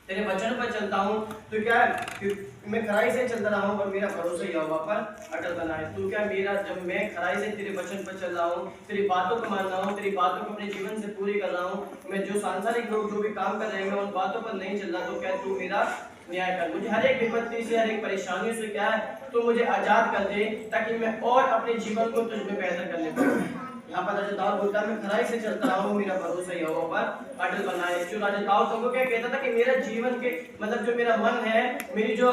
तेरे वचन पर चलता हूँ तो क्या कि मैं खराई से चलता रहा हूँ और मेरा भरोसा यहोवा पर अटल बना है। तू क्या मेरा जब मैं खराई से तेरे वचन पर चल रहा हूँ, तेरी बातों को मान रहा हूँ, तेरी बातों को अपने जीवन से पूरी कर रहा हूँ, मैं जो सांसारिक लोग जो भी काम कर रहे हैं मैं उन बातों पर नहीं चल रहा, तो क्या तू मेरा न्याय कर। मुझे हर एक विपत्ति से हर एक परेशानी से क्या है तो मुझे आजाद कर दे, ताकि मैं और अपने जीवन को तुझ में बेहतर करने पाऊँ। यहाँ पर राजा दाऊद बोलता है मैं खराई से चलता रहा हूँ, मेरा भरोसा यहोवा पर अटल बना है। जो राजा दाऊद तुमको क्या कहता था कि मेरा जीवन के मतलब जो मेरा मन है, मेरी जो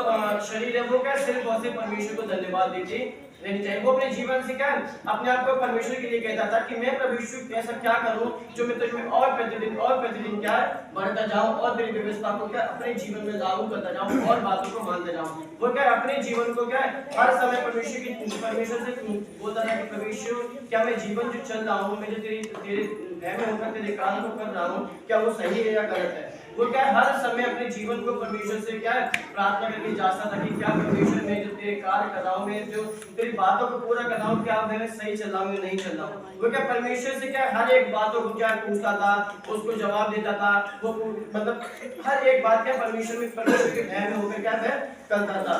शरीर है, वो क्या सिर्फ और सिर्फ परमेश्वर को धन्यवाद देती रहनी चाहिए। वो अपने जीवन से क्या अपने आप को परमेश्वर के लिए कहता था कि मैं परमेश्वर ऐसा क्या करूं जो मैं तुझ में और प्रतिदिन क्या बढ़ता जाऊं और तेरी व्यवस्था को क्या अपने जीवन में लागू करता जाऊं और बातों को मानता जाऊं। वो क्या अपने जीवन को क्या हर समय परमेश्वर से बोलता था कि परमेश्वर क्या मैं जीवन जो चल रहा हूँ, मैं जो तेरे भय में होकर तेरे काम को कर रहा हूँ, क्या वो सही है या गलत है। वो क्या हर समय अपने जीवन को परमेश्वर से क्या प्रार्थना करके जाता था कि क्या परमेश्वर मैं जो तेरे कार्य कर रहा हूँ, मैं जो तेरी बातों को पूरा कर रहा हूँ, क्या मैं सही चल रहा हूँ या नहीं चल रहा हूँ। वो क्या परमेश्वर से क्या हर एक बातों को क्या पूछता था, उसको जवाब देता था। वो मतलब हर एक बात क्या परमेश्वर के भय में होकर क्या करता था।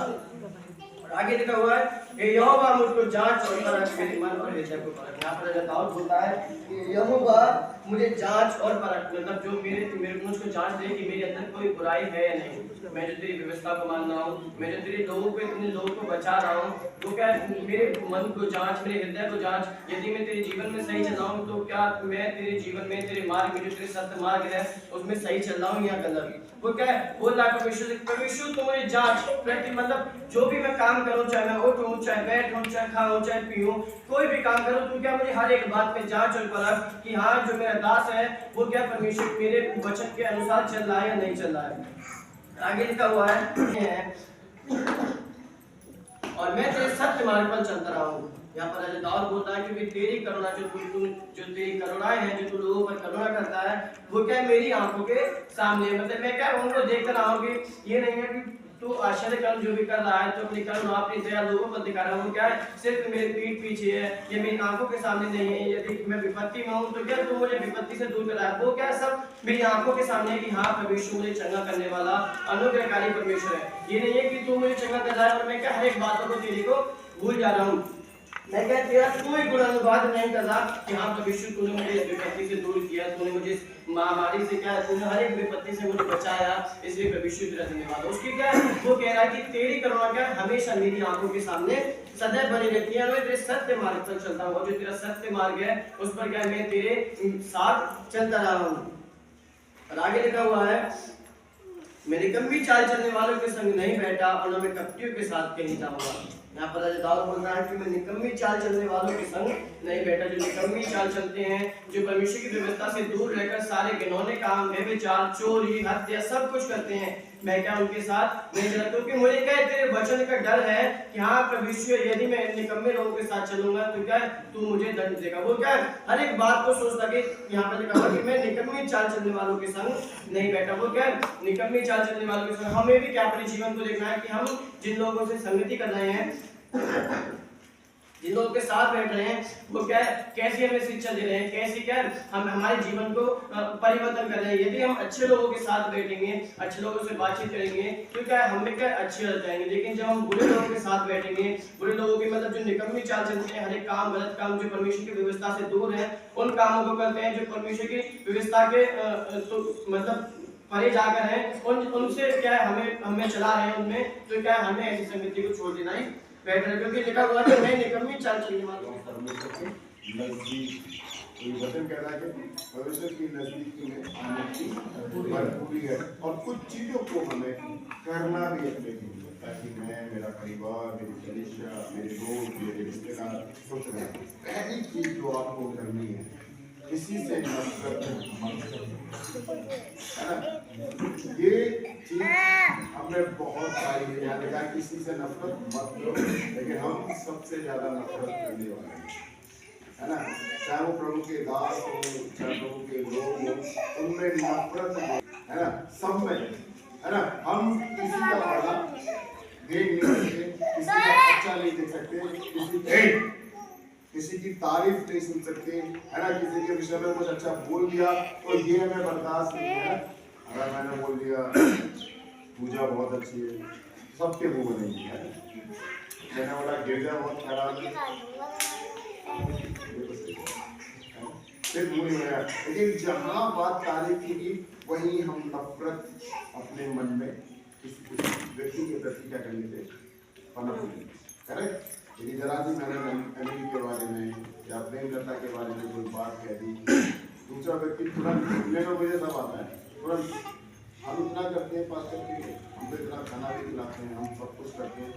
आगे लिखा हुआ है कि यहोवा मुझको जांच और परख, मेरे मन और हृदय को परख। यहाँ पर दाऊद बोलता है कि यहोवा मुझे जांच और परख, मतलब जो मेरे मुझको जांच दे कि मेरे अंदर कोई बुराई है या नहीं, मैं जो तेरी व्यवस्था को मान रहा हूँ, मैं जो तेरे लोगों को इतने लोगों को बचा रहा हूँ, तो क्या मेरे मन को जांच, मेरे हृदय को जांच। यदि मैं तेरे जीवन में सही चल रहा हूँ तो क्या मैं तेरे जीवन में तेरे मार्ग में जो तेरे सत्य मार्ग है उसमें सही चल रहा हूँ या गलत। वो क्या बोल रहा है परमेश्वर तो मुझे जांच प्रति, मतलब जो भी मैं काम करूं, चाहे मैं उठूं, चाहे बैठूं, चाहे खाऊं, चाहे पीऊं, कोई भी काम करूं, तो क्या मुझे हर एक बात में जांच और परख कि हाँ जो मेरा दास है वो क्या परमेश्वर मेरे वचन के अनुसार चल रहा है या नहीं चल रहा है। आगे लिखा हुआ है और मैं तेरे सत्य मार्ग पर चलता रहा हूँ। यहाँ पर राजा दाऊद बोलता है क्योंकि तेरी करुणा जो तेरी करुणाएं हैं, जो तू लोगों पर करुणा करता है, वो क्या मेरी आंखों के सामने, मतलब मैं क्या उनको देखता रहा हूँ कि ये नहीं है कि तू आश्चर्य कर्म जो भी कर रहा है, तो अपनी कर्म अपनी दया लोगों पर दिखा रहा हूँ, क्या है सिर्फ मेरी पीठ पीछे है, ये मेरी आंखों के सामने नहीं है। यदि मैं विपत्ति में हूँ तो क्या तू मुझे विपत्ति से दूर कर रहा है, वो क्या सब मेरी आंखों के सामने कि हाँ प्रभु यीशु मुझे चंगा करने वाला अनुग्रहकारी परमेश्वर है। ये नहीं है कि तू मुझे चंगा कर रहा है और मैं क्या हर एक बातों को तेरी को भूल जा रहा हूँ। मैं क्या तेरा कोई गुणानुवाद नहीं कर रहा कि हाँ प्रभु यीशु तूने मुझे इस विपत्ति से दूर किया, तूने मुझे इस महामारी से क्या तूने हर एक विपत्ति से मुझे बचाया, इसलिए प्रभु यीशु तेरा धन्यवाद। उसकी क्या वो कह रहा है कि तेरी करुणा क्या हमेशा मेरी आंखों के सामने सदैव बनी रहती है, मैं तेरे सत्य मार्ग पर चलता हूँ, और जो तेरा सत्य मार्ग है उस पर क्या मैं तेरे साथ चलता रहा हूँ। और आगे लिखा हुआ है, मैं निकम्मी चाल चलने वालों के संग नहीं बैठा और न मैं कपटियों के साथ कहीं जाऊंगा। यहाँ पर दाऊद बोल रहा है कि मैं निकम्मी चाल चलने वालों के संग नहीं बैठा। जो निकम्मी चाल चलते हैं, जो परमेश्वर की व्यवस्था से दूर रहकर सारे घिनौने काम, व्यभिचार, चोरी, हत्या सब कुछ करते हैं, मैं क्या उनके साथ नहीं चला, क्योंकि मुझे क्या तेरे वचन का डर है कि हाँ प्रभु यीशु यदि मैं निकम्मे लोगों के साथ चलूंगा तो क्या तू मुझे दंड देगा। वो क्या हर एक बात को सोचता कि यहाँ पर लिखा हुआ कि मैं निकम्मी चाल चलने वालों के संग नहीं बैठा। वो क्या निकम्मी चाल चलने वालों के संग, हमें भी क्या अपने जीवन को देखना है कि हम जिन लोगों से संगति कर रहे हैं, जिन लोगों के साथ बैठ रहे हैं, वो क्या कैसी हमें शिक्षा दे रहे हैं, कैसी क्या हम हमारे जीवन को परिवर्तन कर रहे हैं। यदि हम अच्छे लोगों के साथ बैठेंगे, अच्छे लोगों से बातचीत करेंगे तो क्या हमें क्या अच्छे रह जाएंगे। लेकिन जब हम बुरे लोगों के साथ बैठेंगे, बुरे लोगों के मतलब जो निकम्मी चाल चलते हैं, हर एक काम गलत काम जो परमेश्वर की व्यवस्था से दूर है, उन कामों को करते हैं जो परमेश्वर की व्यवस्था के मतलब परे जाकर है, उनसे क्या है हमें चला रहे हैं उनमें, तो क्या हमें ऐसी संगति को छोड़ देना ही बेहतर है। क्योंकि लिखा हुआ है मैं निकम्मी चाल चलने वालों नजदीक वचन कह रहा है कि परमेश्वर की नजदीकी में आने की भरपूरी है, और कुछ चीजों को हमें करना भी अपने जीवन में, ताकि मैं, मेरा परिवार, मेरी कलीसिया, मेरे दोस्त, मेरे रिश्तेदार खुश रहें। पहली चीज जो आपको करनी है, किसी से नफरत मत करो, है ना। ये चीज हमने बहुत सारी यहाँ देखा, किसी से नफरत मत करो, लेकिन हम सबसे ज्यादा नफरत करने वाले हैं, है ना। चाहे वो प्रभु के दास हो, चाहे प्रभु के लोग हो, उनमें नफरत है ना, सब में, है ना। हम किसी का भला देख नहीं सकते, किसी का अच्छा नहीं देख सकते, किसी की तारीफ नहीं सुन सकते, है ना। किसी के विषय में कुछ अच्छा बोल दिया तो ये हमें बर्दाश्त नहीं है। अगर मैंने बोल दिया पूजा बहुत अच्छी है, सबके मुंह में नहीं है, मैंने बोला गिरजा बहुत खराब है, फिर मुंह नहीं आया। लेकिन जहाँ बात तारीफ की गई, वहीं हम नफरत अपने मन में किसी व्यक्ति के प्रति क्या कर लेते, पनप लेते, करेक्ट। यदि जरा सी मैंने अनिल के बारे में या प्रेमलता के बारे में कोई बात कह दी, दूसरा व्यक्ति तुरंत सुनने में मुझे सब आता है, तुरंत हम इतना करते हैं पास्टर के लिए, हम तो इतना खाना भी खिलाते हैं, हम सब कुछ करते हैं,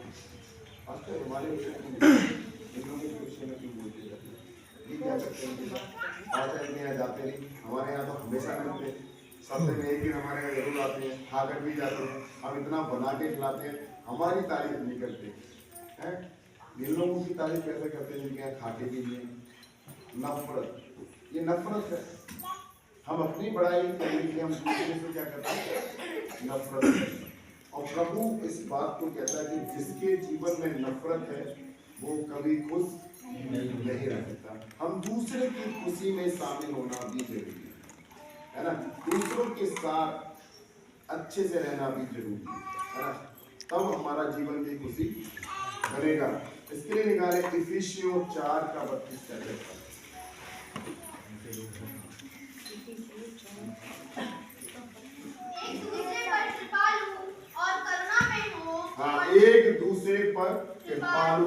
पास्टर हमारे विषय में इन लोगों के विषय में क्यों बोलते रहते हैं, ये क्या करते हैं, पास्टर के यहाँ जाते नहीं, हमारे यहाँ तो हमेशा मिलते हैं, सप्ताह में एक दिन हमारे यहाँ जरूर आते हैं, खाकर भी जाते हैं, हम इतना बना के खिलाते हैं, हमारी तारीफ नहीं करते हैं। इन लोगों की तारीफ कैसे करते हैं जिनके यहाँ खाते भी नहीं। नफरत, ये नफरत है। हम अपनी बड़ाई करने के लिए हम दूसरे से क्या करते हैं, नफरत है। और प्रभु इस बात को कहता है कि जिसके जीवन में नफरत है वो कभी खुश नहीं रह सकता। हम दूसरे की खुशी में शामिल होना भी जरूरी है ना। दूसरों के साथ अच्छे से रहना भी जरूरी है ना, तब हमारा जीवन की खुशी बनेगा। इसके लिए निकाले इफिसियों 4:32। हाँ, एक दूसरे पर कृपालु,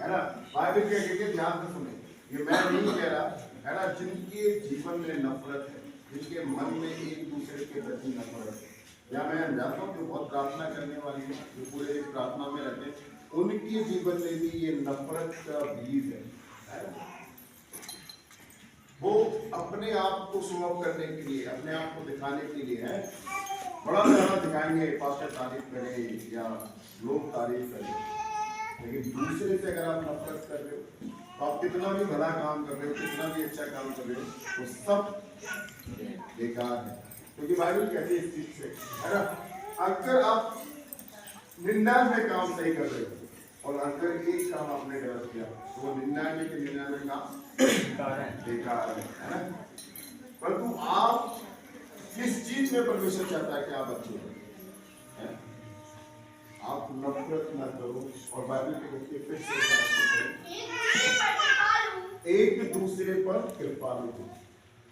है ना। बाइबल क्या कहती है, ध्यान से सुने, ये मैं नहीं कह रहा, है ना। जिनके जीवन में नफरत है, जिनके मन में एक दूसरे के प्रति नफरत है, या मैं जानता हूँ जो बहुत प्रार्थना करने वाली है, जो पूरे प्रार्थना में रहते हैं, उनके जीवन में भी ये नफरत का बीज है। वो अपने आप को शो ऑफ करने के लिए, अपने आप को दिखाने के लिए है, बड़ा ज्यादा दिखाएंगे, पास्टर तारीफ करें या लोग तारीफ करें, लेकिन दूसरे से अगर आप नफरत कर रहे हो, तो आप कितना भी भला काम कर रहे हो, कितना भी अच्छा काम कर रहे हो, वो सब बेकार है। क्योंकि बाइबल कहती है इस चीज से, है ना, अगर आप 99 काम सही कर रहे हो और अगर एक काम आपने गलत किया तो वो 99 के 99 काम बेकार है ना। परंतु आप किस चीज में परमेश्वर चाहता है कि आप अच्छे हो, आप नफरत न करो। और बाइबल के कहती है फिर से एक दूसरे पर कृपालु हो।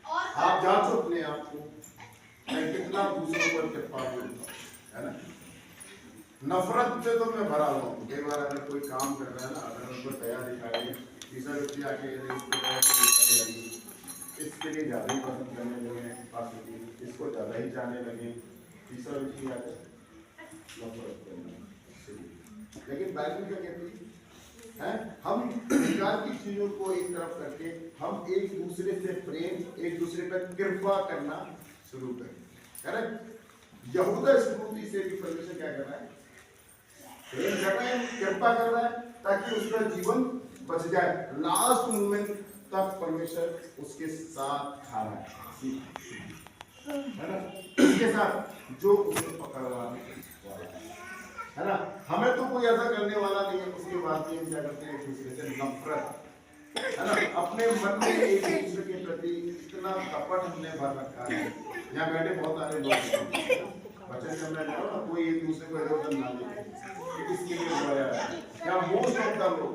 आप जांचो अपने आप को, मैं कितना दूसरों पर कृपालु हूं, है ना। नफरत से तो मैं भरा हुआ हूँ। कई बार अगर कोई काम कर रहा है ना, अगर उनको तैयार दिखाई तीसरा व्यक्ति आके इसके लिए ज्यादा ही पसंद करने लगे, इसको ज्यादा ही जाने लगे, तीसरा व्यक्ति आके नफरत करना। लेकिन बाइबल क्या कहती है, हम विकार की चीजों को एक तरफ करके हम एक दूसरे से प्रेम, एक दूसरे पर कृपा करना शुरू करें। करेक्ट। यहूदा स्फूर्ति से भी परमेश्वर क्या कर रहा है, प्रेम कर रहा है, कृपा कर रहा है, ताकि उसका जीवन बच जाए। लास्ट मोमेंट तक परमेश्वर उसके साथ खा रहा है ना, उसके साथ जो उसे पकड़वा है ना। हमें तो कोई ऐसा करने वाला नहीं है, उसके बाद भी हम क्या करते हैं, एक दूसरे से नफरत, है ना। अपने मन में एक दूसरे के प्रति इतना कपट हमने भर रखा है। यहाँ बैठे बहुत सारे लोग बच्चे चल रहे हैं, कोई एक दूसरे को इधर उधर ना ले, किसके लिए बुलाया है। यहाँ मोस्ट ऑफ द लोग,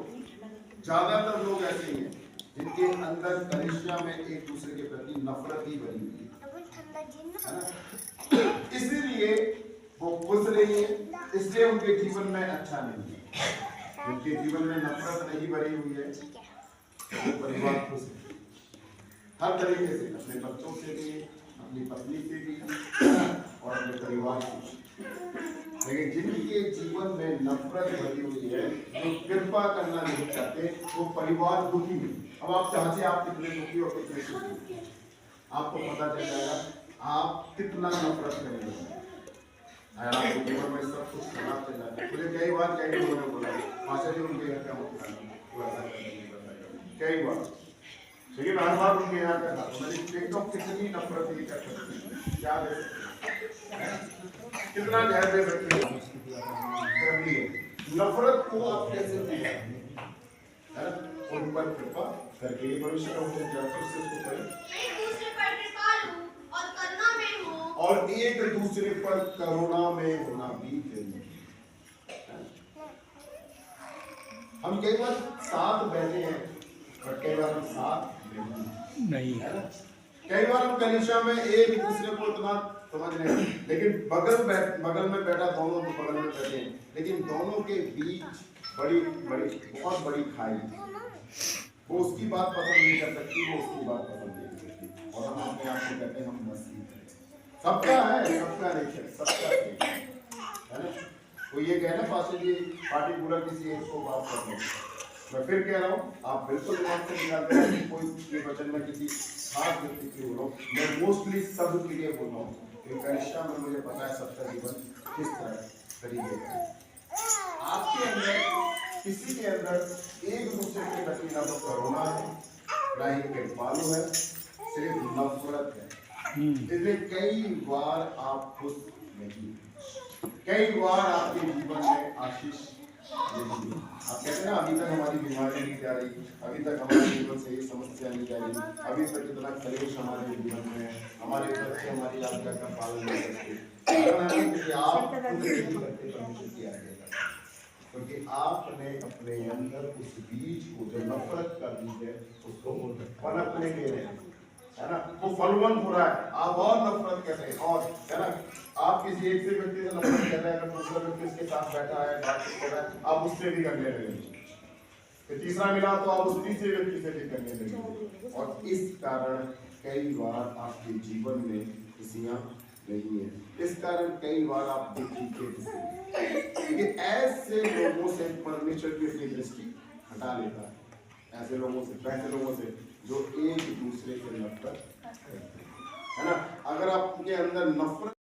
ज्यादातर लोग ऐसे ही हैं जिनके अंदर कलीसिया में एक दूसरे के प्रति नफरत ही भरी हुई है ना। इसीलिए वो खुश नहीं है, इसलिए उनके जीवन में अच्छा नहीं है। उनके जीवन में नफरत नहीं भरी हुई है, वो परिवार खुश है हर तरीके से, अपने बच्चों से भी, अपनी पत्नी से भी और अपने परिवार से। लेकिन जिनके जीवन में नफरत भरी हुई है, जो कृपा करना नहीं चाहते, वो परिवार दुखी है। अब आप चाहते आप कितने दुखी और कितने सुखी, आपको पता चल जाएगा आप कितना नफरत करेंगे। आपके जीवन में सब कुछ खराब चल रहा है। मुझे कई बार कई लोगों ने बोला, मास्टर जी उनके घर क्या होता है, कई बार, लेकिन हर बार उनके यहाँ का था। मैंने देखता हूँ कितनी नफरत ये कर सकते हैं, क्या दे सकते हैं, कितना जहर दे सकते हैं। नफरत को आप कैसे दिया है, उन पर कृपा करके भविष्य का उसे करें और एक दूसरे पर करुणा में होना भी चाहिए। हम कई बार साथ बैठे हैं, पर कई बार हम साथ नहीं है ना। कई बार हम कलीसिया में एक दूसरे को इतना समझ रहे हैं, लेकिन बगल में बैठा दोनों तो बगल में बैठे हैं, लेकिन दोनों के बीच बहुत बड़ी खाई। वो उसकी बात पसंद नहीं कर सकती, वो उसकी बात पसंद नहीं कर सकती, और हम अपने आप को कहते हैं हम मसीह हैं। सबका है, सबका नेचर, सबका है ना। वो ये कहना पास्टर जी पार्टी पूरा किसी एक को बात करते हैं। मैं फिर कह रहा हूँ, आप बिल्कुल दिमाग से निकाल दें कोई ये वचन में किसी खास व्यक्ति की बोल रहा हूँ, मैं मोस्टली सब के लिए बोल रहा हूँ। कनिष्ठा में मुझे पता है सबका जीवन किस तरह तरीके का है। आपके अंदर किसी के अंदर एक दूसरे के प्रति ना तो करुणा है, ना ही कृपालु है, सिर्फ नफरत है। इसलिए कई बार आप खुश नहीं, कई बार आपके जीवन में आशीष नहीं। आप कहते हैं ना, अभी तक हमारी बीमारी नहीं जा रही, अभी तक हमारे जीवन से ये समस्या नहीं जा रही, अभी तक इतना कलेश हमारे जीवन में, हमारे बच्चे हमारी आज्ञा का पालन नहीं करते, आप परमेश्वर की आज्ञा करते, क्योंकि आपने अपने अंदर उस बीज को, जो नफरत का बीज है, उसको पनपने दे रहे हैं, है ना। वो फलवंत हो रहा है, आप और नफरत कर रहे हैं, और है ना, आप किसी एक से व्यक्ति से नफरत कर रहे हैं, अगर दूसरा व्यक्ति उसके साथ बैठा है, बातचीत कर रहा है, आप उससे भी करने लगेंगे, फिर तीसरा मिला तो आप उस तीसरे व्यक्ति से भी करने लगेंगे, और इस कारण कई बार आपके जीवन में खुशियां नहीं है। इस कारण कई बार आप दुखी के ऐसे लोगों से परमेश्वर की अपनी दृष्टि हटा लेता है। ऐसे लोगों से, ऐसे लोगों से जो एक दूसरे से नफरत करते हैं, है ना। अगर आपके अंदर नफरत